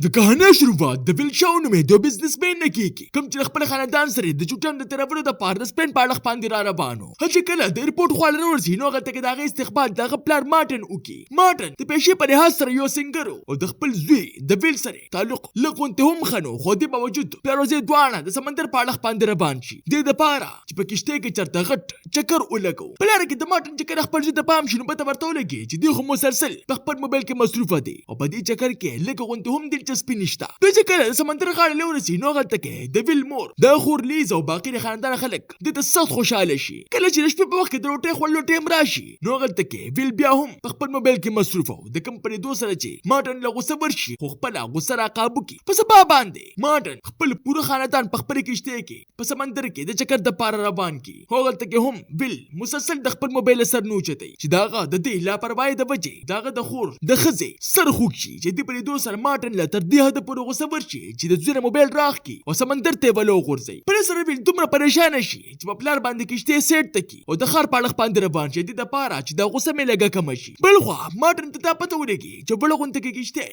د کہانی شروعات د ویل شو نومې د بزنس مین نه کیږي کوم چې خپل خاندان سره د چټن د ترورو د پاره د سپین پاړخ باندې را روانو هڅه کله د ریپورت خو لرور سي نو غلطه کې دغه استقبال دغه پلان مارټن وکي مارټن د پېښې په لحاظ سره یو سنگرو او د خپل زوی د ویل سره تعلق لغونته هم خنو خو د باوجود پیروزه دوانه د سمندر پاړخ باندې روان شي د پاره چې په کشته کې چرته غټ چکر ولګو په لار کې د مارټن چې کله خپل د پام شنو په ورته لګي چې دی خو مسلسل په خپل موبایل کې مصروفه دي او په دې چکر کې لګونته هم دلچسپي نشته د چکر سمندر غاړه لورسي نو غلطه کې د ویل مور د خور لیز او باقي خاندان خلک د سخت خوشاله شي کله چې شپه په وخت کې د روټي خولو ټیم راشي نو غلطه کې ویل بیا هم په خپل موبایل کې مصروفه د کمپنی دوه سره چې مارټن له غوسه ورشي خو خپل غوسه را قابو کی په سبا باندې مارټن خپل پوره خاندان په خپل کشته کې په سمندر کې د چکر د پاره روان کی هو غلطه کې هم ویل مسلسل د خپل موبایل سر نوچتای چې داغه د دې لاپروايي د وجې داغه د خور د خزه سر خوک شي چې د پرې دوه سره مارټن له تر دې حد پورې غوسه ورشي چې د زوی موبایل راخ کی او سمندر ته ولو غورځي پر سره ویل دومره پریشان شي چې په پلار باندې کشته سیټ تکي او د خار پاړخ باندې روان شي د پاره چې د غوسه مې لګه کم شي بل خو مارټن ته پته ولګي چې بلغون ته کشته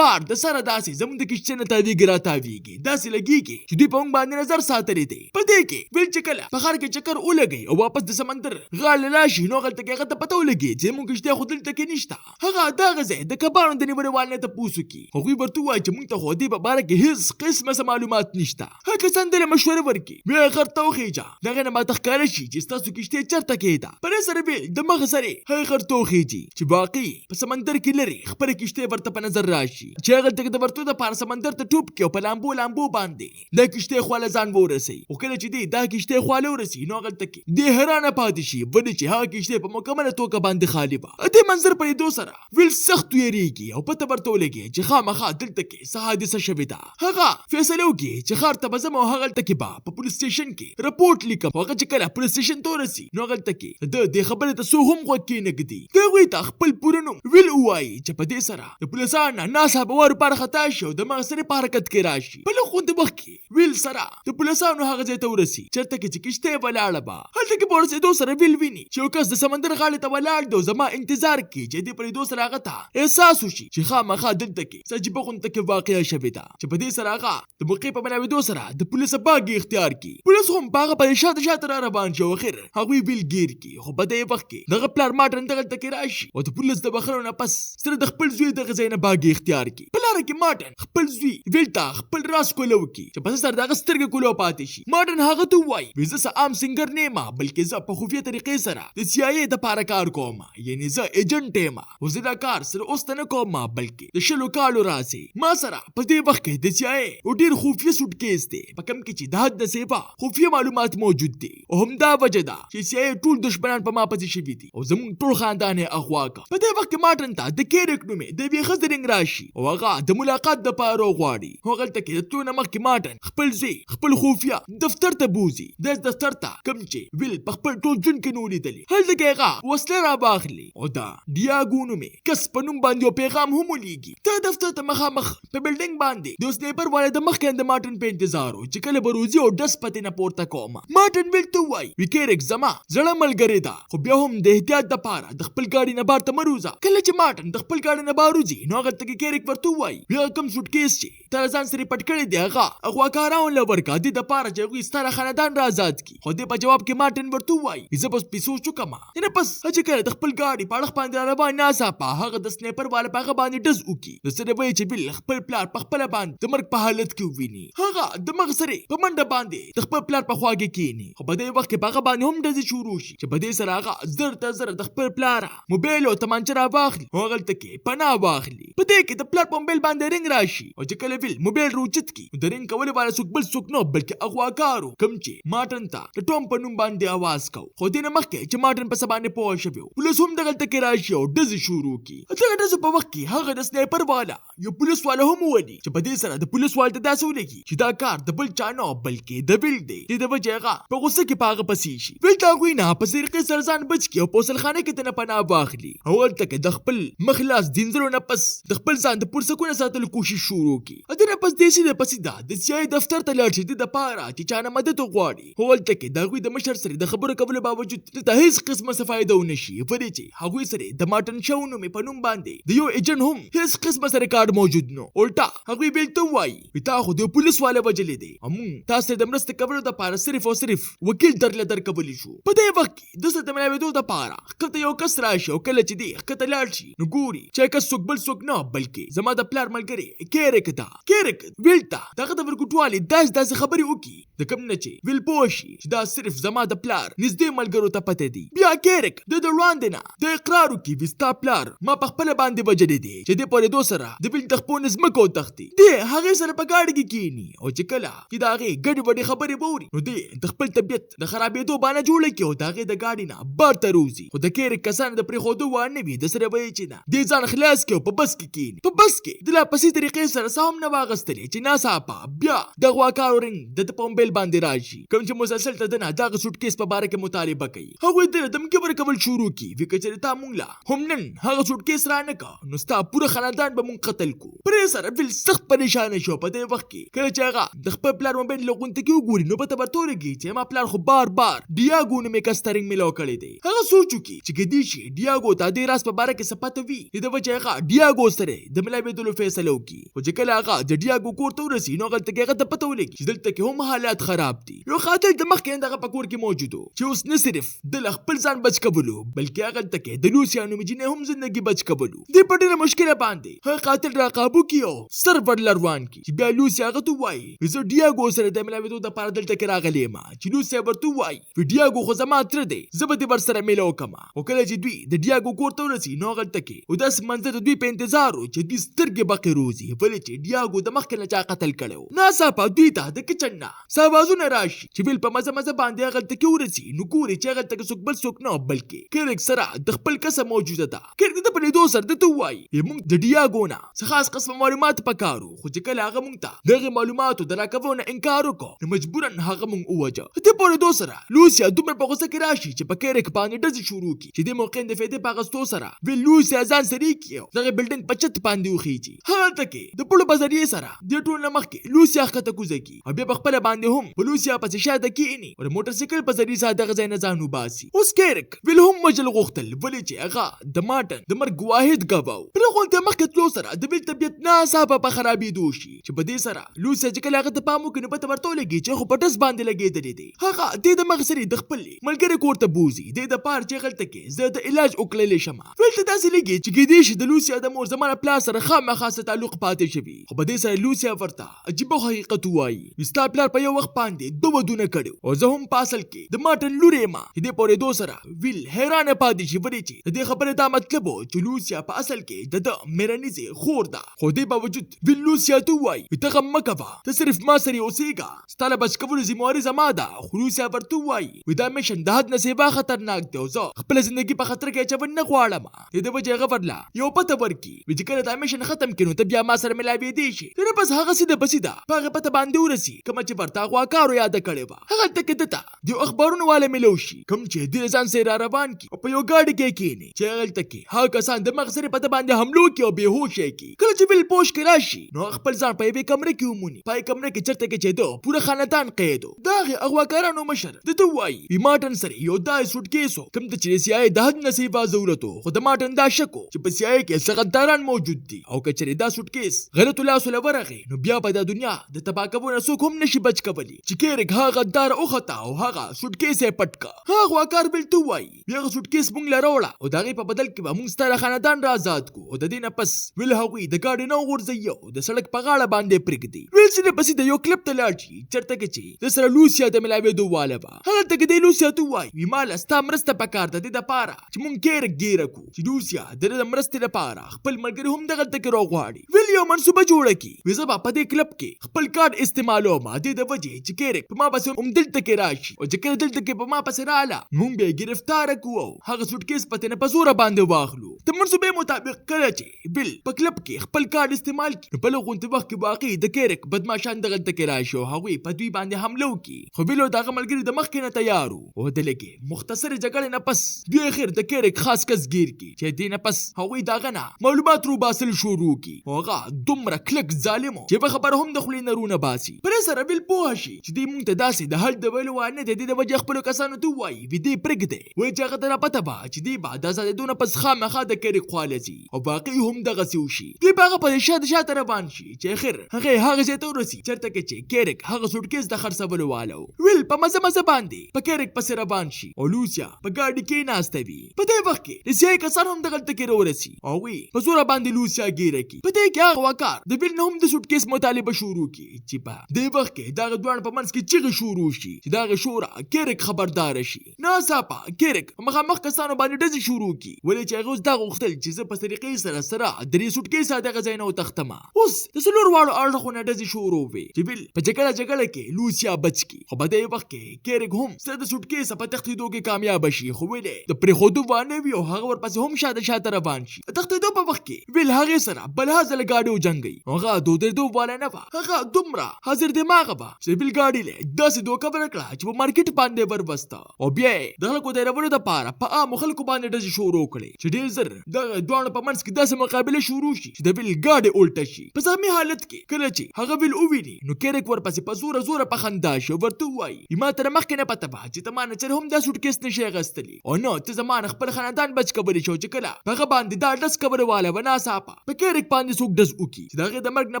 بار د سره داسې زموږ د کشته نه تاویږي را تاویږي داسې لګيږي چې دوی په موږ باندې نظر ساتلې دي په دې کې ویل چې کله په خار کې چکر ولګي او واپس د سمندر غاړه لاشي نو غلطه کې غته پته ولګي چې موږ کشته خو دلته کې نشته هغه دا غزه د کبانو د نیولو والنه ته پوسو کی هغه ورته وایي چې موږ ته خو دې په باره کې هیڅ قسمه معلومات نشته هغه څنګه مشوره ورکي بیا غرته وخیجه دغه نه ما تخکار شي چې تاسو کشته چرته کېده پر سره به د مغ سره هغه غرته وخیجي چې باقي په سمندر کې لري خپل کشته ورته په نظر راشي چې هغه دغه د ورته د پار سمندر ته ټوب کې په لامبو باندې د کشته خو له ځان ورسي او کله چې دی دا کشته خو له ورسي نو غلطه کې د حیرانه پاتې شي ولې چې هغه کشته په مکمله توګه باندې خالی به دې منظر په دې سره ویل سخت یریږي او پته ورته ولګي چې خامخا دلته کې څه حادثه شوې ده هغه فیصله وکړي چې خار ته بزم او هغه تل کې په پولیس سټیشن کې رپورټ لیکم هغه چې کله پولیس سټیشن ته ورسي نو غلطه کې د دې خبره ته سو هم غوږ نګدي دوی ته خپل پورنو ویل وایي چې په دې سره د پولیسانو ناسه به ور پر خطا شو د مغسرې په حرکت کې راشي بل خو د وخت کې ویل سره د پولیسانو هغه ځای ته ورسي چرته کې چې کشته ولاړه با هلته کې پورسه دوه سره ویل ویني چې یو کس د سمندر غاړه ته ولاړ دی زما انتظار کوي چې دې پر دوه سره هغه ته احساس وشي چې خامخا دلته کې سجبه غونته کې واقعیا شوې ده چې په دې سره هغه د موقع په مناوي دوه سره د پولیس باغ اختیار کی پولیس هم باغ په شاته را روان شو خیر هغه ویل گیر کی خو په دې وخت کې دغه پلان مارټن دغه تکي راشي او د پولیس د بخرو نه پس سره د خپل زوی د غزینه باغ اختیار کی پلان کې مارټن خپل زوی ویلتا خپل راس کولو کی چې پس سره دغه سترګې کولو پاتې شي مارټن هغه ته وایي وزه سه عام سنگر نه ما بلکې زه په خفیه طریقې سره د سی آی ای د پاره کار کوم یعنی زه ایجنټ ما او زه دا کار سره اوس نه کوم بلکې د شلو کالو راځي ما سره په دې وخت کې د سی آی ای او ډیر خفیه سوټ کیس دی په کم کې چې د حد سیفا خفیه معلومات موجود دي او هم دا وجه ده چې سی آی ای ټول دشمنان په ما پسې شوي دي او زموږ ټول خاندان یې اغوا کا په دې وخت کې مارټن ته د کیرک نومې د وی خزرنګ راشي او هغه د ملاقات د پاره غواړي هغه ته کې ته نه مخکې مارټن خپل زی خپل خفیه دفتر ته بوزي د دفتر ته کم چې ویل په خپل ټول جون کې نو لیدلی هل دغه وسله را باخلی او دا ډیاګو نومې کس په نوم باندې پیغام هم ولېږي ته دفتر ته مخامخ په بلډینګ باندې د سنیپر والے د مخ کې د مارټن په انتظار او چې کله بروزي او دس پته نه پورته کوم مارټن ویل ته وای وکیرک زما زړه ملګری دا خو بیا هم د احتیاط د پاره د خپل ګاډي نه بار ته مروزه کله چې مارټن د خپل ګاډي نه باروزي نو هغه ته کیرک ورته وای بیا کوم سوټ کیس چې تر ځان سره پټ کړی دی هغه اغواکاران لور کا دي د پاره چې وي ستاره خاندان را آزاد کی خو دې په جواب کې مارټن ورته وای زه بس پیسو چوکما نه پس چې کله د خپل ګاډي پاړخ باندې روان ناسا په هغه د سنیپر والے په باندې دز وکي د سره وای چې بل خپل پلار په خپل باندې د مرګ په حالت کې ویني هغه د مغسرې په منډه باندې د خپل پلار په خواږه کینی خو په دې وخت کې په باندې هم دز شروع شي چې په دې سره هغه زر د خپل پلار موبایل او تمانچه را واخلي هغه ته کې پناه واخلي په دې کې د پلار په موبایل باندې رنګ راشي او چې کله ویل موبایل روچت کی د رنګ کول والا څوک نو بلکې اغواکارو کم چې مارټن ته د ټوم په نوم باندې आवाज کو خو دې نه مخکې چې مارټن په سبانه پوه شوی پولیس هم دغه تکي راشي او دز شروع کی دغه دز په وخت کې هغه د سنیپر والا یو پولیس والا هم ودی چې په دې سره د پولیس والته داسې ولګي چې دا کار د بل چانو بلکې د ویل دی د وجهغه په غوسه کې پاغه پسې شي ویل دا کوی نه په سرقې سرزان بچ کی او پوسلخانه کې تنه پناه واخلي اول تک د خپل مخلاص دینځلو نه پس د خپل ځان د پرسکونه ساتلو کوشش شروع کی ادنه پس دیسي د پسې دا د سیاي دفتر ته لاړ شي د پاره چې چانه مدد غواړي اول تک دا کوی د مشر سره د خبرو کولو باوجود د هیڅ قسمه فائدہ ونشي فري چې هغه سره د مارټن شاو نومې په نوم باندې د یو ایجنټ هم هیڅ قسمه سره کارت موجود موجود نو الټا هغوی بیلته وایي تا خو د پولیس والا وجلې دی امون تاسو د مرستې کولو دپاره صرف او صرف وکیل درله درکولی شو په دې وخت کې دسته د ملاوېدو دپاره ښکته یو کس راشي او کله چې دی ښکته لاړ شي نو ګوري چې کس څوک بل څوک نه بلکې زما د پلار ملګری کیرک دا کیرک ویل ته دغه د ورکوټوالي داسې خبرې وکړي د کوم نه چې ویل پوه شي چې دا صرف زما د پلار نږدې ملګرو ته پته دي بیا کیرک د وړاندې نه د اقرار وکړي چې ستا پلار ما په خپله باندې وجلی دی چې د پورېدو سره د ویل د خپلو ځمکو تښتي دی هغې سره په ګاډي کې کښېني او چې کله چې د هغې ګډې وډې خبرې به اوري نو دی د خپل طبیعت د خرابېدو بانه جوړه کړي او د هغې د ګاډي نه بار ته روځي خو د کیرک کسانو د پرېښودو وار نه وي د سره به یې چې نه دې ځان خلاص کړي او په بس کې کښېني په بس کې د لا پسې طریقې سره څه هم نه واغستلې چې ناڅاپه بیا د غواکارو رنګ د په موبایل باندې راشي کوم چې مسلسل ته د نه دغه سوټکیس په باره کې مطالبه کوي هغوی د دمکې ورکول شروع کړي وي که چېرې تا مونږ له هم نن هغه سوټکیس رانه کړه نو ستا پوره خاندان به مونږ قتل کړو پرې سره فیل سخت پریشانه شو په دې وخت کې کله چې هغه د خپل پلار موبایل له غونډه کې وګوري نو پته ورته ولګي چې ما پلار خو بار ډیاګو نومې کس ته رنګ میلاو کړی دی هغه سوچ وکړي چې کیدای شي ډیاګو ته دې راز په باره کې څه پته وي د دې وجې هغه ډیاګو سره د ملاوېدلو فیصله وکړي خو چې کله هغه د ډیاګو کور ته ورسي نو هغلته کې هغه ته پته ولګي چې دلته کې هم حالات خراب دي یو قاتل د مخکې دغه په کور کې موجود و چې اوس نه صرف د خپل ځان بچ کولو بلکې هغلته کې د لوسیا نومې جینۍ هم زندګي بچ کولو دې په ډېره مشکله باندې هغه قاتل را قابو کړي او سر ور روان کړي چې بیا لوسیا هغه ته وایي زه ډیاګو سره د ملاوېدو دپاره دلته کې راغلی یم چې لوسیا ورته وایي ډیاګو خو زما تره دی زه به دې ورسره میله وکړمه خو کله چې دوی د ډیاګو کور ته ورسي نو هغلته کې او داسې منظر د دوی په انتظار و چې دوی سترګې بقې روزي ولې چې ډیاګو د مخکې نه چا قتل کړی و ناڅاپه دوی ته د کچن نه څه اوازونه راشي چې ویل په مزه مزه باندې هغلته کې ورسي نو ګوري چې هغلته کې څوک بل څوک نه بلکې کیرک سره د خپل کسه موجوده ده کیرک د په لیدو سره درته ووایي موږ د ډیاګو نه څه خاص قسمه معلومات پکار وو خو چې کله هغه موږ ته د هغې معلوماتو د راکولو نه انکار وکړو نو مجبورا هغه موږ ووژه د پورېدو سره لوسیا دومره په غوسه کې راشي چې په کیرک باندې ډزې شروع کړي چې د موقع د فایدې په اخیستو سره ویل لوسیا ځان سري کړي دغه بلډینګ په چت باندې وخیږي هلته کې د پلو په ذریعې سره د ټول نه مخکې لوسیا ښکته کوزه کړي او بیا په خپله باندې هم په لوسیا پسې شاته کښېني او د موټرسایکل په ذریعې سره دغه ځای نه ځان وباسي اوس کیرک ویل هم وژل غوښتل ولې چې هغه د مارټن د مرګ واحد ګواو په دغه غونډې مخکې تلو سره د ویل طبیعت ناڅاپه په خرابېدو شي چې په دې سره لوسیا چې کله هغه ته پام وکړي نو پته ورته ولګي چې خو په ټس باندې لګېدلې دی هغه دې د مغز سرې د خپل ملګري کور ته بوځي دې دپاره چې هغلته کې زه د علاج وکړلی شم ویل ته داسې لګي چې کیدای شي د لوسیا د مور زما له پلار سره خامخا څه تعلق پاتې شوي خو په دې سره لوسیا ورته عجیبه حقیقت ووایي ستا پلار په یو وخت باندې 2 ودونه کړي او زه هم په اصل کې د مارټن لور یم دې پورېدو سره ویل حیرانه پاتې شي ولې چې د دې خبرې دا مطلب و چې لوسیا په اصل کې د ده مېرنیزې خور ده خو دې باوجود ویل لوسیا ته ووایي ته غم مه کوه ته صرف ما سره اوسېږه ستا له بچ کولو ذمهواري زما ده خو لوسیا ورته ووایي دا میشن د حد نه سیوا خطرناک دی او زه خپله زندګي په خطر کې اچول نه غواړم د دې وجې هغه ورله یو پته ورکړي چې کله دا میشن ختم کړي نو ته بیا ما سره ملاوېدی شي نو بس هغه سیده په سیده په هغې پته باندې ورسي کومه چې ورته غواکارو یاده کړې وه هغلته کې دته د اخبارونو والا میلو شي کوم چې دې ځان سره را روان کړي او په یو ګاډي کې کښېني چې هغلته کې هغه کسان د مغز سرې پته باندې حملو کړي او بېهوشه یې کړي کله چې ویل پوش کې راشي نو خپل ځان په یوې کمره کې وموني په هغې کمره کې چېرته کې چې ده پوره خاندان قید و د هغې اغواکارانو مشر دته ووایي مارټن سره یو داسې سوټکیس و کوم ته چې د CIA د حد نه سیوا ضرورت و خو د مارټن دا شک و چې په CIA کې څه غداران موجود دي او که چېرې دا سوټکیس غلطو لاسو له ورغی نو بیا په دا دنیا د تباه کولو نه څوک هم نشي بچ کولی چې کیرک هغه غدار وخته او هغه سوټکیس یې پټ کړه هغه غواکار بېلته ووایي هغه سوټکیس موږ له راوړه او د هغې په بدل کې به موږ ستا له خاندان را ازاد کړو او د دې نه پس ویل هغوی د ګاډي نه وغورځوي او د سړک په غاړه باندې پرېږدي ویل سیده په سیده یو کلب ته لاړ شي چېرته کې چې د سره لوسیا د ملاوېدو واله وه هلته کې دی لوسیا ته ووایي ما له ستا مرسته پکار ده دې دپاره چې موږ کیرک ګیره کړو چې لوسیا د ده د مرستې لپاره خپل ملګري هم دغلته کې راغواړي ویل یو منصوبه جوړه کړي وی زه به په دې کلب کې خپل کارډ استعمالوم دې د وجې چې کیرک په ما پسې هم دلته کې راشي او چې کله دلته کې په ما پسې راله موږ به یې ګرفتاره کړو او هغه سوټکیس په تېنه په زوره باندې واخلو د منصوبې مطابق کله چې بل په کلب کې خپل کارډ استعمال کړي نو په لږ غونتې وخت کې واقعي د کیرک بدماشان دغلته کې راشي او هغوی په دوی باندې حمله وکړي خو بل د هغه ملګري د مخکې نه تیار وو او د لږې مختصرې جګړې نه پس دوی اخر د کیرک خاص کس ګیر کړي چې دې نه پس هغوی د هغه نه معلومات روباسل شروع کړي او هغه دومره کلک ظالم و چې په خبره هم د خولې نه رونه باسي پرې سره بل پوه شي چې دوی مونږ ته داسې د حل د ویلو نه دی د وجې خپلو کسانو ته ووایي وي دې پرېږدی وایي چې هغه ته را پته وه چې دوی به د ازادېدو نه پس خامخا د کیرک خوا له ځي او واقعي هم دغسې وشي دوی هغه په شاته روان شي چې اخر هغه ځای ته ورسي چېرته کې چې کیرک هغه سوټکیس د خرڅولو والو ویل په مزه باندې په کیرک پسې روان شي او لوسیا په ګاډي کې ناسته وي. په دې وخت کې روسیایي کسان هم دغلته کې راورسي او وی په زوره باندې لوسیا ګیره کی. په دې کې هغه وکړ د ویل نه هم د سوټکیس مطالبه شروع کی چې په دې وخت کې دغه دوه په منځ کې چیغې شروع شي چې دغه شورا کیرک خبردار شي. ناڅاپه کیرک مخامخ کسانو باندې ډزې شروع کی ولې چې هغه دا غوښتل چې زه په طریقې سره درې سوټکیس دغه ځای نه وتښتمه. اوس د څلور واړو اړخونو ډزې شروع وي چې ویل په جګړه کې لوسیا بچ کی. خو په دې وخت کې کیرک هم سره د سوټکیس په تښتېدو کې کامیاب شي خو ویلې د پرېښودو وانه وي او هغه ورپسې هم شاته روان شي. تښتېدو په وخت کې ویل هغې سره بل ځل ګاډي وجنګوي. هغه دودرېدو والا نه وه، هغه دومره حاضر دماغه وه چې بل ګاډي له داسې دوکه ورکړه چې په مارکېټ باندې وروسته او بیا یې د خلکو د رولو دپاره په عامو خلکو باندې ډزې شروع کړې چې ډېر زر دغه دواړو په منځ کې داسې مقابله شروع شي چې د بل ګاډي الټه شي. په زخمي حالت کې کله چې هغه بل وویني نو کیرک ورپسې په زوره په خندا شي او ورته ووایي ما ته مخکې نه پته وه چې ته ما نه چېرې هم دا سوټکیس نشې اخیستلی او نه ته زما نه خپل خاندان بچ کولی شو چې کله په هغه باندې دا ډز کولو والا به ناڅاپه په کیرک باندې څوک ډز وکړي چې د هغې د مرګ نه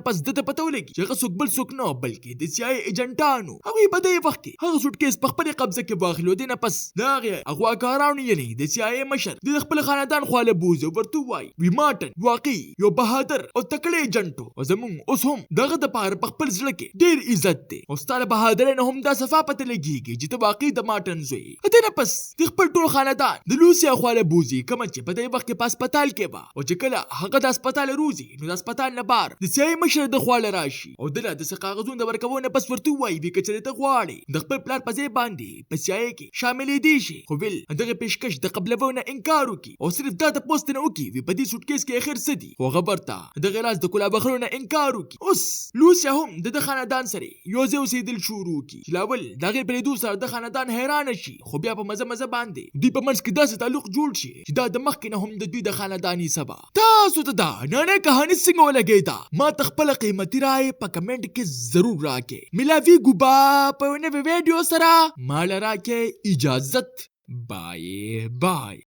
پس ده ته پته ولګي چې هغه څوک بل څوک نه بلکې د سیايي ایجنټانو. هغوی په دې وخت کې هغه سوټکیس په خپلې قبضه کې واخلي او دې نه پس د هغې اغواکارانو یعنې د سیايي مشر د خپل خاندان خواله بوځي او ورته ووایي وي مارټن واقعي یو بهادر او تکړه ایجنټ و او زموږ اوس هم دغه دپاره په خپل زړه کې ډېر عزت دی او ستا له بهادرۍ نه هم دا صفا پته لګېږي چې ته واقعي د مارټن زوی. دې نه پس د خپل ټول خاندان د لوسیا خواله بوځي کومه چې په دې وخت کې په هسپتال کې وه او چې کله هغه د هسپتال روزي نو د هسپتال نه بار د سیايي مشر د خواله راشي او دله د څه کاغذونو د ورکولو نه پس ورته ووایي وي که چېرې ته غواړې د خپل پلار په ځای باندې په سیايي کې شاملېدی شي خو ویل دغه پیشکش د قبلولو نه انکار وکړي او صرف دا تپوس ترنه وکړي وي په دې سوټکیس کې اخر څه دي خو هغه ورته دغه راز د کلا بخښلو نه انکار وکړي. اوس لوسیا هم د خاندان سره یو ځای اوسېدل شروع کړي چې لاول د هغې په لیدو سره د خاندان حیرانه شي خو بیا په مزه باندې دوی په منځ کې داسې تعلق جوړ شي چې دا د مخکې نه هم د دوی د خانداني سبا. تاسو ته دا نننۍ کهاني څنګه ولګېده ما ته خپله قیمتي رایې په کمنټ کې ضرور راکړئ. ملاویږو به په یو نوي ویډیو سره ما له راکړئ اجازت. بای